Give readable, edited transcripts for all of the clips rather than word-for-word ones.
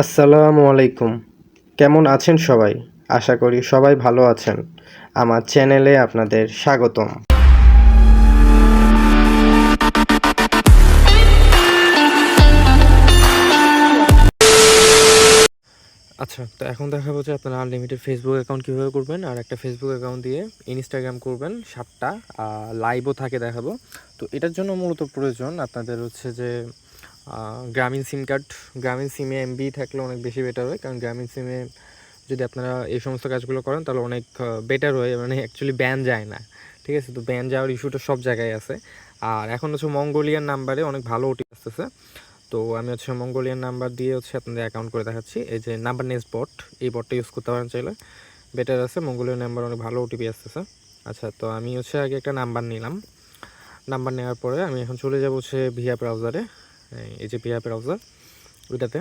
আসসালামু আলাইকুম। কেমন আছেন সবাই? আশা করি সবাই ভালো আছেন। আমার চ্যানেলে আপনাদের স্বাগতম। আচ্ছা, তো এখন দেখাবো যে আপনারা আনলিমিটেড ফেসবুক অ্যাকাউন্ট কীভাবে করবেন, আর একটা ফেসবুক অ্যাকাউন্ট দিয়ে ইনস্টাগ্রাম করবেন ৭ টা, লাইভও থাকে দেখাবো। তো এটার জন্য মূলত প্রয়োজন আপনাদের হচ্ছে যে গ্রামীণ সিম কার্ড। গ্রামীণ সিমে এমবি থাকলে অনেক বেশি বেটার হয়, কারণ গ্রামীণ সিমে যদি আপনারা এই সমস্ত কাজগুলো করেন তাহলে অনেক বেটার হয়, মানে অ্যাকচুয়ালি ব্যান যায় না, ঠিক আছে? তো ব্যান যাওয়ার ইস্যুটা সব জায়গায় আছে। আর এখন হচ্ছে মঙ্গোলিয়ান নাম্বারে অনেক ভালো ওটিপি আসতেছে। তো আমি হচ্ছে মঙ্গোলিয়ান নাম্বার দিয়ে হচ্ছে আপনাদের অ্যাকাউন্ট করে দেখাচ্ছি। এই যে নাম্বার নেক্সট বট, এই বটটা ইউজ করতে পারেন চাইলে, বেটার আছে। মঙ্গোলিয়ান নাম্বার অনেক ভালো ওটিপি আসতেছে। আচ্ছা, তো আমি হচ্ছে আগে একটা নাম্বার নিলাম। নাম্বার নেওয়ার পরে আমি এখন চলে যাব হচ্ছে ভিআই ব্রাউজারে। এই যে ভিআই ব্রাউজার, ওইটাতে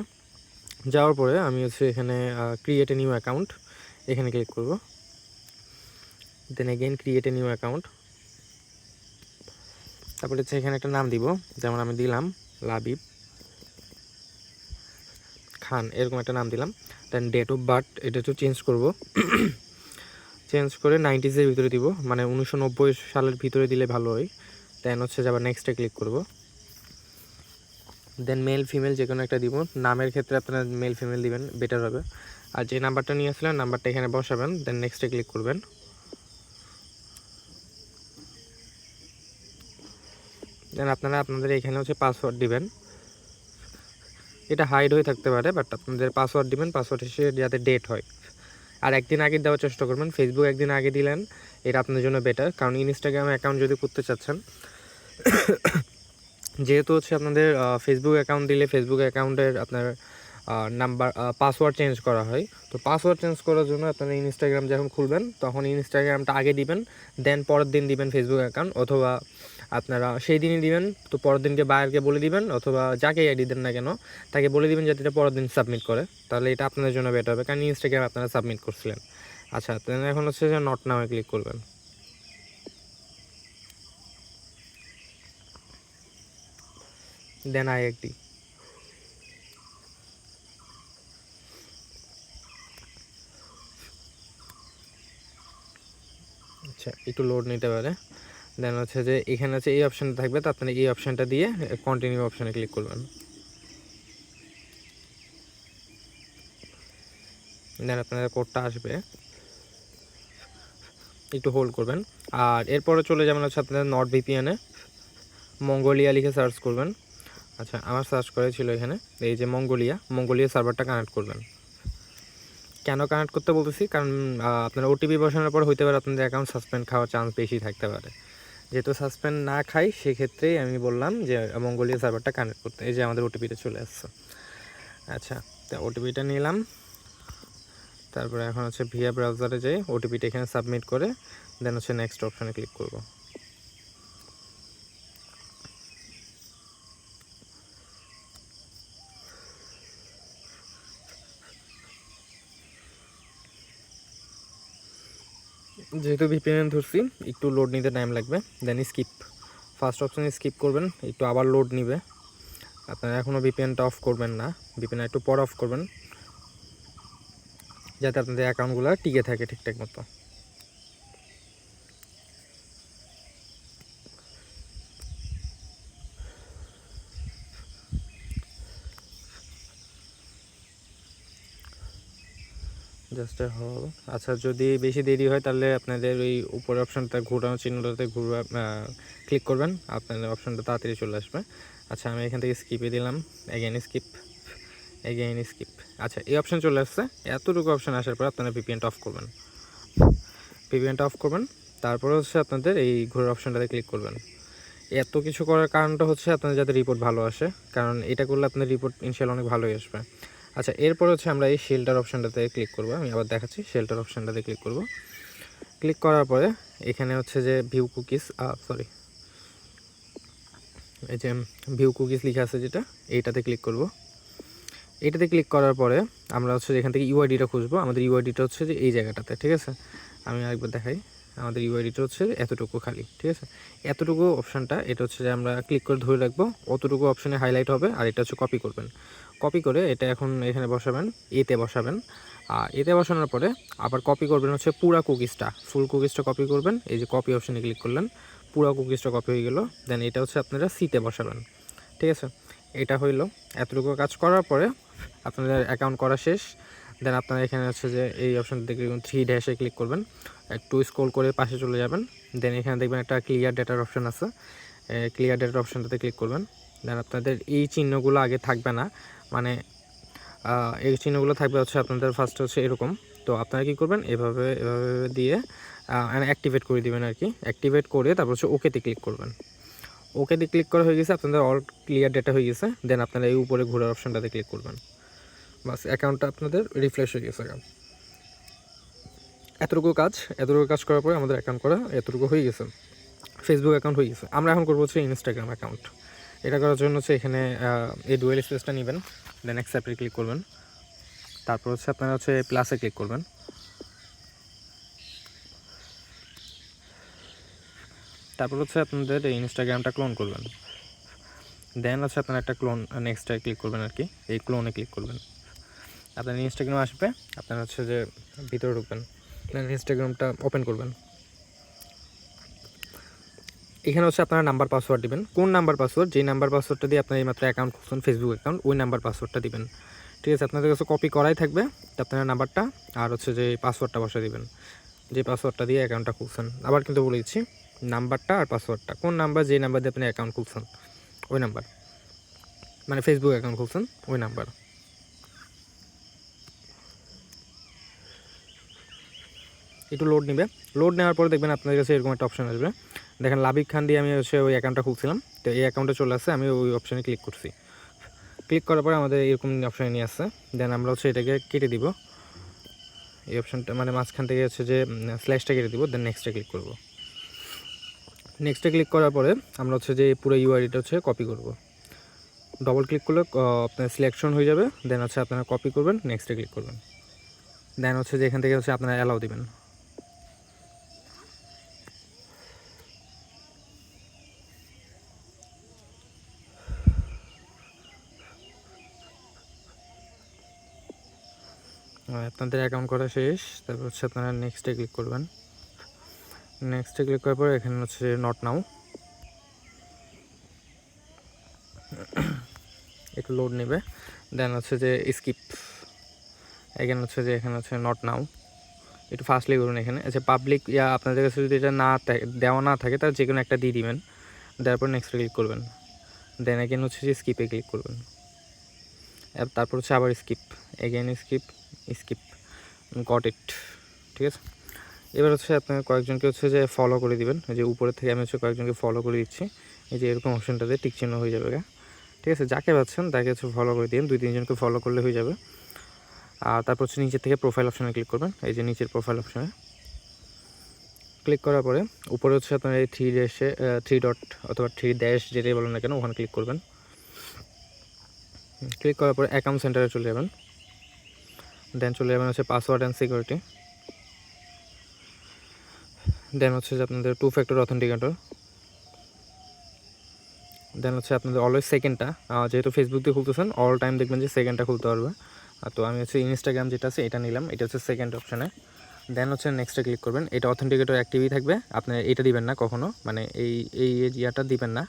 যাওয়ার পরে আমি হচ্ছে এখানে ক্রিয়েট এ নিউ অ্যাকাউন্ট, এখানে ক্লিক করব। Then again create a new account. তারপরে হচ্ছে এখানে একটা নাম দিব, যেমন আমি দিলাম লাবিব খান, এরকম একটা নাম দিলাম। দেন ডেট অফ বার্থ এটা একটু চেঞ্জ করব, চেঞ্জ করে 90s ভিতরে দিব, মানে 1990 সালের ভিতরে দিলে ভালো হয়। দেন হচ্ছে আবার নেক্সটে ক্লিক করব। দেন মেল ফিমেল যে কোনো একটা দিব। নামের ক্ষেত্রে আপনারা মেল ফিমেল দিবেন, বেটার হবে। আর যে নাম্বারটা নিয়ে আসলেন নাম্বারটা এখানে বসাবেন, দেন নেক্সটে ক্লিক করবেন। দেন আপনারা আপনাদের এখানে হচ্ছে পাসওয়ার্ড দিবেন। এটা হাইড হয়ে থাকতে পারে, বাট আপনাদের পাসওয়ার্ড দিবেন, পাসওয়ার্ড হিসেবে যাতে ডেট হয়। আর একদিন আগে দেওয়ার চেষ্টা করবেন। ফেসবুক একদিন আগে দিলেন এটা আপনাদের জন্য বেটার, কারণ ইনস্টাগ্রাম অ্যাকাউন্ট যদি করতে চাচ্ছেন, যেহেতু হচ্ছে আপনাদের ফেসবুক অ্যাকাউন্ট দিলে ফেসবুক অ্যাকাউন্টের আপনার নাম্বার পাসওয়ার্ড চেঞ্জ করা হয়। তো পাসওয়ার্ড চেঞ্জ করার জন্য আপনারা ইনস্টাগ্রাম যখন খুলবেন তখন ইনস্টাগ্রামটা আগে দিবেন, দেন পরের দিন দিবেন ফেসবুক অ্যাকাউন্ট, অথবা আপনারা সেই দিনই দিবেন, তো পরের দিনকে বায়ারকে বলে দিবেন, অথবা যাকে আইডি দেন না কেন তাকে বলে দিবেন যাতে এটা পরের দিন সাবমিট করে। তাহলে এটা আপনাদের জন্য বেটার হবে, কারণ ইনস্টাগ্রাম আপনারা সাবমিট করছিলেন। আচ্ছা, তো এখন হচ্ছে যে নট নামে ক্লিক করবেন। দেন আই একটি। আচ্ছা, একটু লোড নিতে পারে। দেন হচ্ছে যে এখানে হচ্ছে এই অপশানটা থাকবে, তো আপনারা এই অপশানটা দিয়ে কন্টিনিউ অপশানে ক্লিক করবেন। দেন আপনাদের কোডটা আসবে, একটু হোল্ড করবেন। আর এরপরে চলে যাবেন হচ্ছে আপনাদের নট ভিপিএনে, মঙ্গোলিয়া লিখে সার্চ করবেন। আচ্ছা, আমার সার্চ করেছিল এখানে, এই যে মঙ্গোলিয়া সার্ভারটা কানেক্ট করবেন। কেন কানেক্ট করতে বলতেছি, কারণ আপনারা ওটিপি বসানোর পর হইতে পারে আপনাদের অ্যাকাউন্ট সাসপেন্ড খাওয়ার চান্স বেশি থাকতে পারে। যেহেতু সাসপেন্ড না খাই সেক্ষেত্রেই আমি বললাম যে মঙ্গোলিয়া সার্ভারটা কানেক্ট করতে। এই যে আমাদের ওটিপিটা চলে আসছে। আচ্ছা, তো ওটিপিটা নিলাম। তারপরে এখন হচ্ছে ভিআই ব্রাউজারে যাই, ওটিপিটা এখানে সাবমিট করে দেন হচ্ছে নেক্সট অপশানে ক্লিক করব। যেহেতু ভিপিএন ধরছি একটু লোড নিতে টাইম লাগবে। দেন স্কিপ, ফার্স্ট অপশানে স্কিপ করবেন, একটু আবার লোড নিবে। আপনারা এখনও ভিপিএনটা অফ করবেন না, ভিপিএন একটু পর অফ করবেন, যাতে আপনাদের অ্যাকাউন্টগুলো টিকে থাকে ঠিকঠাক মতো। জাস্ট হল। আচ্ছা, যদি বেশি দেরি হয় তাহলে আপনাদের ওই উপরের অপশানটা ঘোরানো চিহ্নটাতে ক্লিক করবেন, আপনাদের অপশানটা তাড়াতাড়ি চলে আসবে। আচ্ছা, আমি এখান থেকে স্কিপে দিলাম, এগেইন স্কিপ, এগেইন স্কিপ। আচ্ছা, এই অপশান চলে আসছে। এতটুকু অপশান আসার পর আপনারা ভিপিএনটা অফ করবেন, ভিপিএনটা অফ করবেন। তারপরে হচ্ছে আপনাদের এই ঘোরার অপশানটাতে ক্লিক করবেন। এত কিছু করার কারণটা হচ্ছে আপনাদের যাতে রিপোর্ট ভালো আসে, কারণ এটা করলে আপনার রিপোর্ট ইনশাল্লাহ অনেক ভালোই আসবে। আচ্ছা, এরপর হচ্ছে আমরা এই শেল্টার অপশানটাতে ক্লিক করব। আমি আবার দেখাচ্ছি, শেল্টার অপশানটাতে ক্লিক করব। ক্লিক করার পরে এখানে হচ্ছে যে ভিউ কুকিজ, এই যে ভিউ কুকিজ লেখা আছে যেটা, এইটাতে ক্লিক করব। এটাতে ক্লিক করার পরে আমরা হচ্ছে এখান থেকে ইউআইডিটা খুঁজবো। আমাদের ইউআইডিটা হচ্ছে যে এই জায়গাটাতে, ঠিক আছে? আমি আরেকবার দেখাই, আমাদের ইউআইডিটা হচ্ছে এতটুকু খালি, ঠিক আছে? এতটুকু অপশানটা এটা হচ্ছে যে আমরা ক্লিক করে ধরে রাখবো, অতটুকু অপশানে হাইলাইট হবে, আর এটা হচ্ছে কপি করবেন। কপি করে এটা এখন এখানে বসাবেন, এতে বসাবেন। এতে বসানোর পরে আবার কপি করবেন হচ্ছে পুরা কুকিজটা, ফুল কুকিজটা কপি করবেন। এই যে কপি অপশানে ক্লিক করলেন, পুরা কুকিজটা কপি হয়ে গেল। দেন এটা হচ্ছে আপনারা সিতে বসাবেন, ঠিক আছে। এটা হইলো। এতটুকু কাজ করার পরে আপনাদের অ্যাকাউন্ট করা শেষ। দেন আপনারা এখানে হচ্ছে যে এই অপশানটা দেখে 3 ড্যাশে ক্লিক করবেন, একটু স্ক্রল করে পাশে চলে যাবেন। দেন এখানে দেখবেন একটা ক্লিয়ার ডেটার অপশান আছে, ক্লিয়ার ডেটার অপশানটাতে ক্লিক করবেন। দেন আপনাদের এই চিহ্নগুলো আগে থাকবে না, মানে এই চিহ্নগুলো থাকবে হচ্ছে আপনাদের ফার্স্ট হচ্ছে এরকম। তো আপনারা কী করবেন, এভাবে এভাবে দিয়ে অ্যাক্টিভেট করে দেবেন আর কি। অ্যাক্টিভেট করে তারপর হচ্ছে ওকেতে ক্লিক করবেন। ওকেতে ক্লিক করা হয়ে গেছে, আপনাদের অল ক্লিয়ার ডেটা হয়ে গেছে। দেন আপনারা এই উপরে ঘোরার অপশানটাতে ক্লিক করবেন, বাস অ্যাকাউন্টটা আপনাদের রিফ্রেশ হয়ে গেছে। এতটুকু কাজ করার পরে আমাদের অ্যাকাউন্ট করা এতটুকু হয়ে গেছে, ফেসবুক অ্যাকাউন্ট হয়ে গেছে। আমরা এখন করবো হচ্ছে ইনস্টাগ্রাম অ্যাকাউন্ট। এটা করার জন্য হচ্ছে এখানে এই ডুয়েল স্পেসটা নেবেন, দেন অ্যাকসেপ্টে ক্লিক করবেন। তারপর হচ্ছে আপনারা হচ্ছে প্লাসে ক্লিক করবেন। তারপর হচ্ছে আপনাদের এই ইনস্টাগ্রামটা ক্লোন করবেন। দেন হচ্ছে আপনারা একটা ক্লোন নেক্সটে ক্লিক করবেন আর কি, এই ক্লোনে ক্লিক করবেন। আপনার ইনস্টাগ্রাম আসবে, আপনারা হচ্ছে যে ভিতরে ঢুকবেন, দেন ইনস্টাগ্রামটা ওপেন করবেন। এখানে হচ্ছে আপনারা নাম্বার পাসওয়ার্ড দিবেন। কোন নাম্বার পাসওয়ার্ড, যেই নাম্বার পাসওয়ার্ডটা দিয়ে আপনার এইমাত্র অ্যাকাউন্ট খুলছেন ফেসবুক অ্যাকাউন্ট, ওই নাম্বার পাসওয়ার্ডটা দিবেন, ঠিক আছে। আপনাদের কাছে কপি করাই থাকবে আপনার নাম্বারটা, আর হচ্ছে যে পাসওয়ার্ডটা বসে দিবেন, যে পাসওয়ার্ডটা দিয়ে অ্যাকাউন্টটা খুলছেন। আবার কিন্তু বলে দিচ্ছি, নাম্বারটা আর পাসওয়ার্ডটা, কোন নাম্বার, যেই নাম্বার দিয়ে আপনি অ্যাকাউন্ট খুলছেন ওই নাম্বার, মানে ফেসবুক অ্যাকাউন্ট খুলছেন ওই নাম্বার। একটু লোড নেবে, লোড নেওয়ার পরে দেখবেন আপনার কাছে এরকম একটা অপশান আসবে। দেখেন লাবিব খান দিয়ে আমি হচ্ছে ওই অ্যাকাউন্টটা খুলছিলাম, তো এই অ্যাকাউন্টে চলে আসছে, আমি ওই অপশানে ক্লিক করছি। ক্লিক করার পরে আমাদের এরকম অপশানে নিয়ে আসছে। দেন আমরা হচ্ছে এটাকে কেটে দিব, এই অপশানটা মানে মাঝখান থেকে হচ্ছে যে স্ল্যাশটা কেটে দিব। দেন নেক্সটে ক্লিক করব। নেক্সটে ক্লিক করার পরে আমরা হচ্ছে যে পুরো ইউআইডিটা হচ্ছে কপি করব। ডবল ক্লিক করলে আপনার সিলেকশন হয়ে যাবে। দেন হচ্ছে আপনারা কপি করবেন, নেক্সটে ক্লিক করবেন। দেন হচ্ছে যে এখান থেকে হচ্ছে আপনারা অ্যালাউ দিবেন। আপনাদের অ্যাকাউন্ট করা শেষ। তারপর হচ্ছে আপনারা নেক্সটে ক্লিক করবেন। নেক্সটে ক্লিক করার পরে এখানে হচ্ছে নট নাও, একটু লোড নেবে। দেন হচ্ছে যে স্কিপ, এখানে হচ্ছে যে এখানে হচ্ছে নট নাও, একটু ফাস্টলি করুন এখানে। আচ্ছা পাবলিক আপনাদের কাছে যদি এটা না দেওয়া না থাকে তাহলে যে কোনো একটা দিয়ে দিবেন। তারপর নেক্সটে ক্লিক করবেন। দেন এখানে হচ্ছে যে স্কিপে ক্লিক করবেন। তারপর হচ্ছে আবার skip, again skip, skip, got it, ঠিক আছে। এবার হচ্ছে আপনার কয়েকজনকে হচ্ছে যে ফলো করে দিবেন, যে উপরে থেকে আমি হচ্ছে কয়েকজনকে ফলো করে দিচ্ছি। এই যে এরকম অপশানটাতে টিক চিহ্ন হয়ে যাবে, ঠিক আছে। যাকে পাচ্ছেন তাকে হচ্ছে ফলো করে দিন, 2-3 জনকে ফলো করলে হয়ে যাবে। আর তারপর হচ্ছে নিচের থেকে প্রোফাইল অপশানে ক্লিক করবেন, এই যে নিচের প্রোফাইল অপশানে ক্লিক করার পরে উপরে হচ্ছে আপনার এই 3 ড্যাশে 3 ডট অথবা 3 ড্যাশ যেটাই বলেন না কেন ওখানে ক্লিক করবেন। ক্লিক করার পরে অ্যাকাউন্ট সেন্টারে চলে যাবেন। দেন চলে যাবেন হচ্ছে পাসওয়ার্ড অ্যান্ড সিকিউরিটি। দেন হচ্ছে যে আপনাদের 2 ফ্যাক্টর অথেন্টিকেটর। দেন হচ্ছে আপনাদের অলওয়েজ সেকেন্ডটা, যেহেতু ফেসবুক দিয়ে খুলতেছেন অল টাইম দেখবেন যে সেকেন্ডটা খুলতে পারবে। তো আমি হচ্ছে ইনস্টাগ্রাম যেটা আছে এটা নিলাম, এটা হচ্ছে সেকেন্ড অপশানে। দেন হচ্ছে নেক্সটে ক্লিক করবেন। এটা অথেন্টিকেটর অ্যাক্টিভই থাকবে, আপনি এটা দিবেন না কখনো, মানে এই ইয়াটা দিবেন না,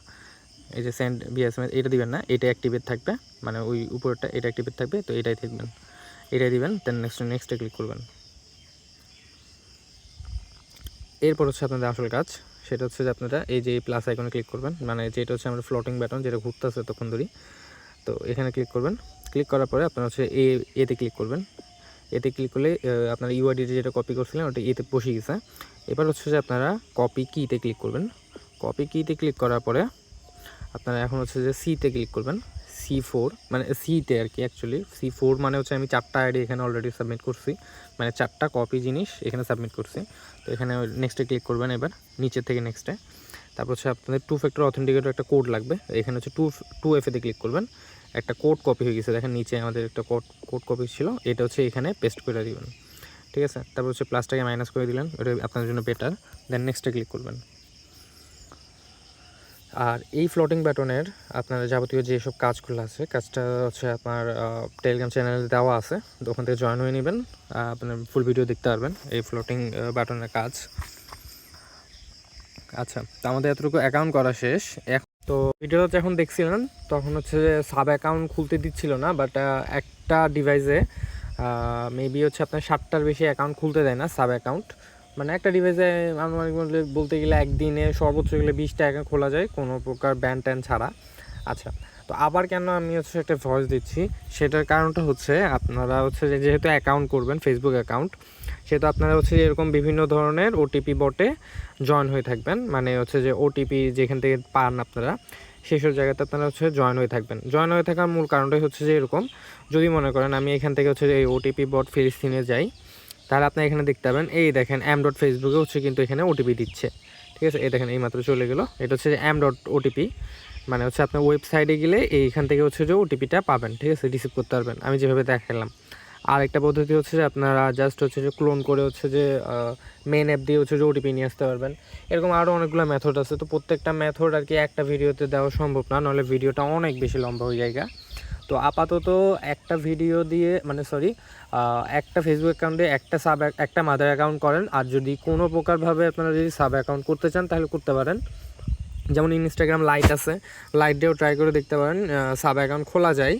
এই যে সেন্ড বিএসএমএস এটা দিবেন না, এটা অ্যাক্টিভেট থাকবে, মানে ওই উপরটা এটা অ্যাক্টিভেট থাকবে, তো এটাই থাকবেন, এটাই দিবেন। দেন নেক্সটে ক্লিক করবেন। এরপর হচ্ছে আপনাদের আসল কাজ, সেটা হচ্ছে যে আপনারা এই যে প্লাস আইকনে ক্লিক করবেন, মানে যেটা হচ্ছে আমাদের ফ্লোটিং বাটন যেটা ঘুরতেছে তখন ধরি, তো এখানে ক্লিক করবেন। ক্লিক করার পরে আপনারা হচ্ছে এতে ক্লিক করবেন। এতে ক্লিক করলে আপনারা ইউআইডিতে যেটা কপি করছিলেন ওটা এতে বসে গেছে। এবার হচ্ছে যে আপনারা কপি কিতে ক্লিক করবেন। কপি কিতে ক্লিক করার পরে আপনারা এখন হচ্ছে যে সিতে ক্লিক করবেন, C4 মানে সিতে আর কি, অ্যাকচুয়ালি C4 মানে হচ্ছে আমি 4টা আইডি এখানে অলরেডি সাবমিট করছি, মানে 4টা কপি জিনিস এখানে সাবমিট করছি। তো এখানে নেক্সটে ক্লিক করবেন, এবার নিচের থেকে নেক্সটে। তারপর হচ্ছে আপনাদের 2 ফ্যাক্টর অথেন্টিকেটর একটা কোড লাগবে, এখানে হচ্ছে 2FA ক্লিক করবেন। একটা কোড কপি হয়ে গেছে, দেখেন নিচে আমাদের একটা কোড কপি ছিল, এটা হচ্ছে এখানে পেস্ট করে দিবেন, ঠিক আছে। তারপর হচ্ছে প্লাসটাকে মাইনাস করে দিলেন, এটা আপনার জন্য বেটার। দেন নেক্সটে ক্লিক করবেন। আর এই ফ্লোটিং বাটনের আপনার যাবতীয় যেসব কাজগুলো আছে, কাজটা হচ্ছে আপনার টেলিগ্রাম চ্যানেলে দেওয়া আছে, তো ওখান থেকে জয়েন হয়ে নেবেন, আপনার ফুল ভিডিও দেখতে পারবেন এই ফ্লোটিং বাটনের কাজ। আচ্ছা, তো আমাদের এতটুকু অ্যাকাউন্ট করা শেষ। তো ভিডিওটা যখন দেখছিলেন তখন হচ্ছে যে সাব অ্যাকাউন্ট খুলতে দিচ্ছিল না, বাট একটা ডিভাইসে মেবি হচ্ছে আপনার 7টার বেশি অ্যাকাউন্ট খুলতে দেয় না সাব অ্যাকাউন্ট। মানে একটা ডিভাইসে আনুমানিক বলতে গেলে একদিনে সর্বোচ্চ গেলে 20টা অ্যাকাউন্ট খোলা যায় কোনো প্রকার ব্যান ট্যান ছাড়া। আচ্ছা, তো আবার কেন আমি হচ্ছে একটা ভয়েস দিচ্ছি, সেটার কারণটা হচ্ছে আপনারা হচ্ছে যেহেতু অ্যাকাউন্ট করবেন ফেসবুক অ্যাকাউন্ট, সেহেতু আপনারা হচ্ছে এরকম বিভিন্ন ধরনের ওটিপি বটে জয়েন হয়ে থাকবেন। মানে হচ্ছে যে ওটিপি যেখান থেকে পান আপনারা সেসব জায়গাতে আপনারা হচ্ছে জয়েন হয়ে থাকবেন। জয়েন হয়ে থাকার মূল কারণটাই হচ্ছে যে এরকম, যদি মনে করেন আমি এখান থেকে হচ্ছে এই ওটিপি বট ফিলিস্তিনে যাই, তাহলে আপনি এখানে দেখতে পাবেন এই দেখেন m.facebook হচ্ছে কিন্তু এখানে ওটিপি দিচ্ছে। ঠিক আছে, এই দেখেন এই মাত্র চলে গেলো, এটা হচ্ছে যে m.otp, মানে হচ্ছে আপনার ওয়েবসাইটে গেলে এইখান থেকে হচ্ছে যে ওটিপিটা পাবেন। ঠিক আছে, রিসিভ করতে পারবেন আমি যেভাবে দেখালাম। আর একটা পদ্ধতি হচ্ছে যে আপনারা জাস্ট হচ্ছে যে ক্লোন করে হচ্ছে যে মেন অ্যাপ দিয়ে হচ্ছে যে ওটিপি নিয়ে আসতে পারবেন। এরকম আরও অনেকগুলো মেথড আছে, তো প্রত্যেকটা মেথড আর কি একটা ভিডিওতে দেওয়া সম্ভব না, নাহলে ভিডিওটা অনেক বেশি লম্বা হয়ে যায়। তো আপাতত একটা ভিডিও দিয়ে একটা ফেসবুক অ্যাকাউন্টে একটা মাদার অ্যাকাউন্ট করেন। আর যদি কোনো প্রকারভাবে আপনারা যদি সাব অ্যাকাউন্ট করতে চান তাহলে করতে পারেন। যেমন ইনস্টাগ্রাম লাইট আছে, লাইট দিয়েও ট্রাই করে দেখতে পারেন, সাব অ্যাকাউন্ট খোলা যায়।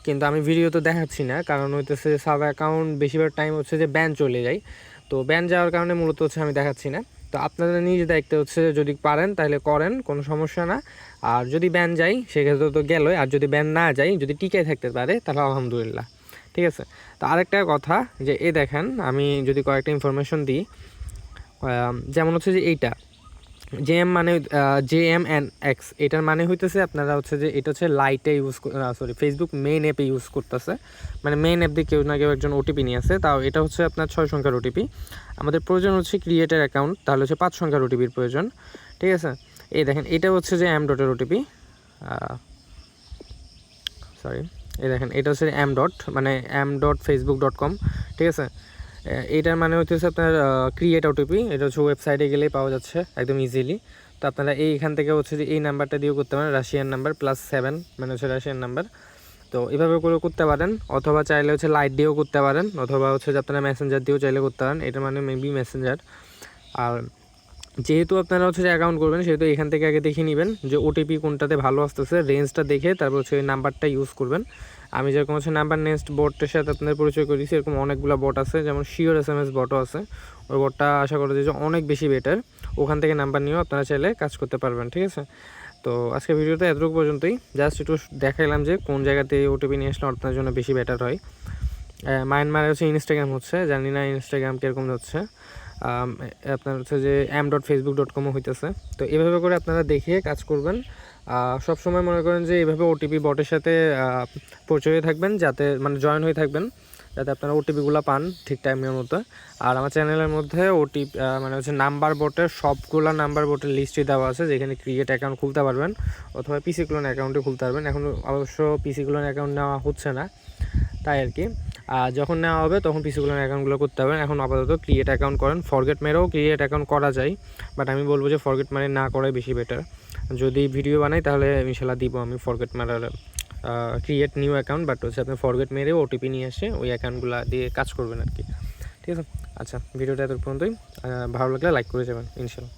কিন্তু আমি ভিডিও তো দেখাচ্ছি না, কারণ হইতেছে সাব অ্যাকাউন্ট বেশিরভাগ টাইম হচ্ছে যে ব্যান চলে যায়, তো ব্যান যাওয়ার কারণে মূলত হচ্ছে আমি দেখাচ্ছি না। তো আপনাদের নিজ দায়িত্ব হচ্ছে যদি পারেন তাহলে করেন, কোনো সমস্যা না। আর যদি ব্যান যায় সেক্ষেত্রে তো গেলই, আর যদি ব্যান না যায়, যদি টিকে থাকতে পারে তাহলে আলহামদুলিল্লাহ। ঠিক আছে, তো আরেকটা কথা যে দেখেন আমি যদি কয়েকটা ইনফরমেশন দিই, যেমন হচ্ছে যে এইটা JM মানে JMNX, এটার মানে হইতেছে আপনারা হচ্ছে যে এটা হচ্ছে লাইটে ফেসবুক মেইন অ্যাপে ইউজ করতেছে। মানে মেইন অ্যাপ দিয়ে কেউ না কেউ একজন ওটিপি নিয়ে আসে, তাও এটা হচ্ছে আপনার 6 সংখ্যার ওটিপি। আমাদের প্রয়োজন হচ্ছে ক্রিয়েটার অ্যাকাউন্ট, তাহলে হচ্ছে 5 সংখ্যার ওটিপির প্রয়োজন। ঠিক আছে, এই দেখেন এটা হচ্ছে যে m.এর ওটিপি, এই দেখেন এটা হচ্ছে মানে m.facebook.com। ঠিক আছে, এটার মানে হচ্ছে আপনার ক্রিয়েট ওটিপি, এটা হচ্ছে ওয়েবসাইটে গেলেই পাওয়া যাচ্ছে একদম ইজিলি। তো আপনারা এইখান থেকে হচ্ছে যে এই নাম্বারটা দিয়েও করতে পারেন, রাশিয়ান নাম্বার +7 মানে হচ্ছে রাশিয়ান নাম্বার। তো এভাবে করে করতে পারেন, অথবা চাইলে হচ্ছে লাইট দিয়েও করতে পারেন, অথবা হচ্ছে যে আপনারা মেসেঞ্জার দিয়েও চাইলে করতে পারেন, এটা মানে মেবি মেসেঞ্জার। আর যেহেতু আপনারা হচ্ছে যে অ্যাকাউন্ট করবেন, সেহেতু এখান থেকে আগে দেখে নেবেন যে ওটিপি কোনটাতে ভালো আসতেছে, রেঞ্জটা দেখে তারপর হচ্ছে ওই নাম্বারটা ইউজ করবেন। আমি যেরকম হচ্ছে নাম্বার নেক্সট বটের সাথে আপনাদের পরিচয় করেছি, এরকম অনেকগুলো বট আছে, যেমন শিওর SMS বটও আছে। ওই বটটা আশা করা যায় যে অনেক বেশি বেটার, ওখান থেকে নাম্বার নিয়েও আপনারা চাইলে কাজ করতে পারবেন। ঠিক আছে, তো আজকে ভিডিওটা এতটুকু পর্যন্তই, জাস্ট একটু দেখাইলাম যে কোন জায়গাতে ওটিপি নিয়ে আসলে আপনার জন্য বেশি বেটার হয়। মায়ানমারে হচ্ছে ইনস্টাগ্রাম হচ্ছে, জানি না ইনস্টাগ্রাম কীরকম হচ্ছে, আপনার হচ্ছে যে m.facebook.com হইতেছে। তো এভাবে করে আপনারা দেখে কাজ করবেন। সবসময় মনে করেন যে এইভাবে ওটিপি বটের সাথে পরিচয় থাকবেন, যাতে মানে জয়েন হয়ে থাকবেন, যাতে আপনারা ওটিপিগুলো পান ঠিক টাইমের মতো। আর আমার চ্যানেলের মধ্যে ওটিপি মানে হচ্ছে নাম্বার বটের সবগুলো নাম্বার বটের লিস্টই দেওয়া আছে, যেখানে ক্রিয়েট অ্যাকাউন্ট খুলতে পারবেন, অথবা পিসি ক্লোন অ্যাকাউন্টে খুলতে পারবেন। এখন অবশ্য পিসি ক্লোন অ্যাকাউন্ট নেওয়া হচ্ছে না, তাই আর কি। আর যখন নেওয়া হবে তখন পিসিগুলোর অ্যাকাউন্টগুলো করতে হবে। এখন আপাতত ক্রিয়েট অ্যাকাউন্ট করেন, ফরগেট মেরেও ক্রিয়েট অ্যাকাউন্ট করা যায়, বাট আমি বলবো যে ফরগেট মেরে না করাই বেশি বেটার। যদি ভিডিও বানাই তাহলে ইনশাল্লাহ দিব আমি ফরগেট মেরার ক্রিয়েট নিউ অ্যাকাউন্ট, বাট হচ্ছে আপনি ফরগেট মেরেও ওটিপি নিয়ে এসে ওই অ্যাকাউন্টগুলো দিয়ে কাজ করবেন আর কি। ঠিক আছে, আচ্ছা ভিডিওটা এত পর্যন্তই, ভালো লাগলে লাইক করে যাবেন ইনশাল্লাহ।